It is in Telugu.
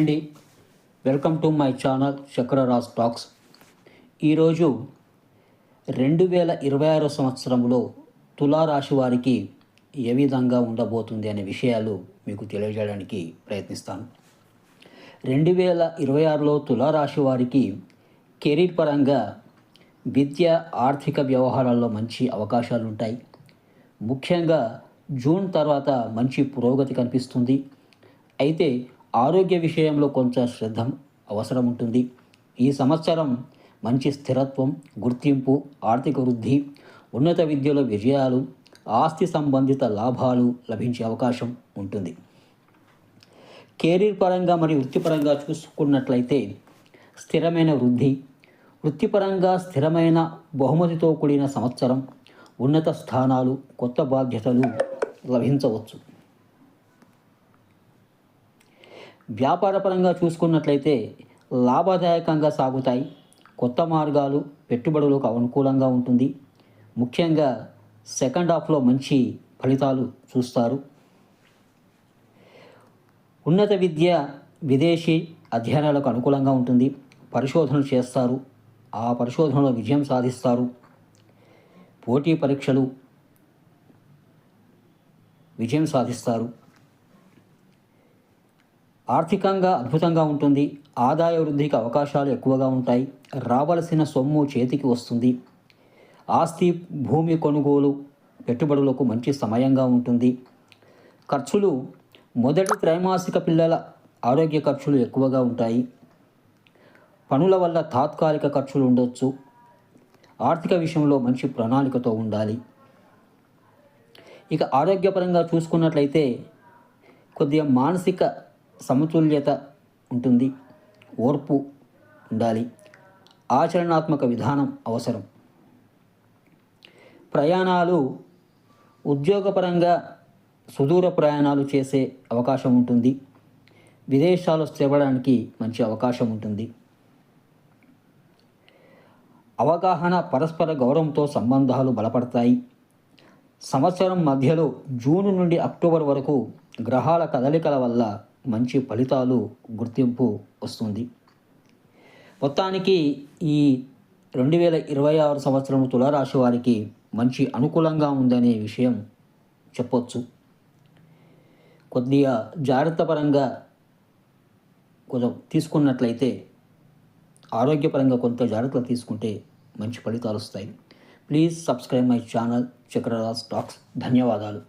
అండి, welcome to my channel Chakraraj Talks. ఈరోజు 2026 సంవత్సరంలో తులారాశి వారికి ఏ విధంగా ఉండబోతుంది అనే విషయాలు మీకు తెలియజేయడానికి ప్రయత్నిస్తాను. 2026లో తులారాశి వారికి కెరీర్ పరంగా విద్య, ఆర్థిక వ్యవహారాల్లో మంచి అవకాశాలు ఉంటాయి. ముఖ్యంగా జూన్ తర్వాత మంచి పురోగతి కనిపిస్తుంది. అయితే ఆరోగ్య విషయంలో కొంచెం శ్రద్ధ అవసరం ఉంటుంది. ఈ సంవత్సరం మంచి స్థిరత్వం, గుర్తింపు, ఆర్థిక వృద్ధి, ఉన్నత విద్యలో విజయాలు, ఆస్తి సంబంధిత లాభాలు లభించే అవకాశం ఉంటుంది. కెరీర్ పరంగా మరియు వృత్తిపరంగా చూసుకున్నట్లయితే స్థిరమైన వృద్ధి, వృత్తిపరంగా స్థిరమైన బహుమతితో కూడిన సంవత్సరం, ఉన్నత స్థానాలు, కొత్త బాధ్యతలు లభించవచ్చు. వ్యాపారపరంగా చూసుకున్నట్లయితే లాభదాయకంగా సాగుతాయి. కొత్త మార్గాలు, పెట్టుబడులకు అనుకూలంగా ఉంటుంది. ముఖ్యంగా సెకండ్ హాఫ్లో మంచి ఫలితాలు చూస్తారు. ఉన్నత విద్య, విదేశీ అధ్యయనాలకు అనుకూలంగా ఉంటుంది. పరిశోధనలు చేస్తారు, ఆ పరిశోధనలో విజయం సాధిస్తారు. పోటీ పరీక్షలు విజయం సాధిస్తారు. ఆర్థికంగా అద్భుతంగా ఉంటుంది. ఆదాయ వృద్ధికి అవకాశాలు ఎక్కువగా ఉంటాయి. రావలసిన సొమ్ము చేతికి వస్తుంది. ఆస్తి, భూమి కొనుగోలు, పెట్టుబడులకు మంచి సమయంగా ఉంటుంది. ఖర్చులు మొదటి త్రైమాసిక పిల్లల ఆరోగ్య ఖర్చులు ఎక్కువగా ఉంటాయి. పనుల వల్ల తాత్కాలిక ఖర్చులు ఉండొచ్చు. ఆర్థిక విషయంలో మంచి ప్రణాళికతో ఉండాలి. ఇక ఆరోగ్యపరంగా చూసుకున్నట్లయితే కొద్దిగా మానసిక సమతుల్యత ఉంటుంది. ఓర్పు ఉండాలి. ఆచరణాత్మక విధానం అవసరం. ప్రయాణాలు, ఉద్యోగపరంగా సుదూర ప్రయాణాలు చేసే అవకాశం ఉంటుంది. విదేశాలు స్థిరపడడానికి మంచి అవకాశం ఉంటుంది. అవగాహన, పరస్పర గౌరవంతో సంబంధాలు బలపడతాయి. సంవత్సరం మధ్యలో జూన్ నుండి అక్టోబర్ వరకు గ్రహాల కదలికల వల్ల మంచి ఫలితాలు, గుర్తింపు వస్తుంది. మొత్తానికి ఈ 2026 సంవత్సరం తులారాశి వారికి మంచి అనుకూలంగా ఉందనే విషయం చెప్పొచ్చు. కొద్దిగా జాగ్రత్తపరంగా కొంచెం తీసుకున్నట్లయితే, ఆరోగ్యపరంగా కొంత జాగ్రత్తలు తీసుకుంటే మంచి ఫలితాలు వస్తాయి. Please subscribe my channel Chakraraj Talks. ధన్యవాదాలు.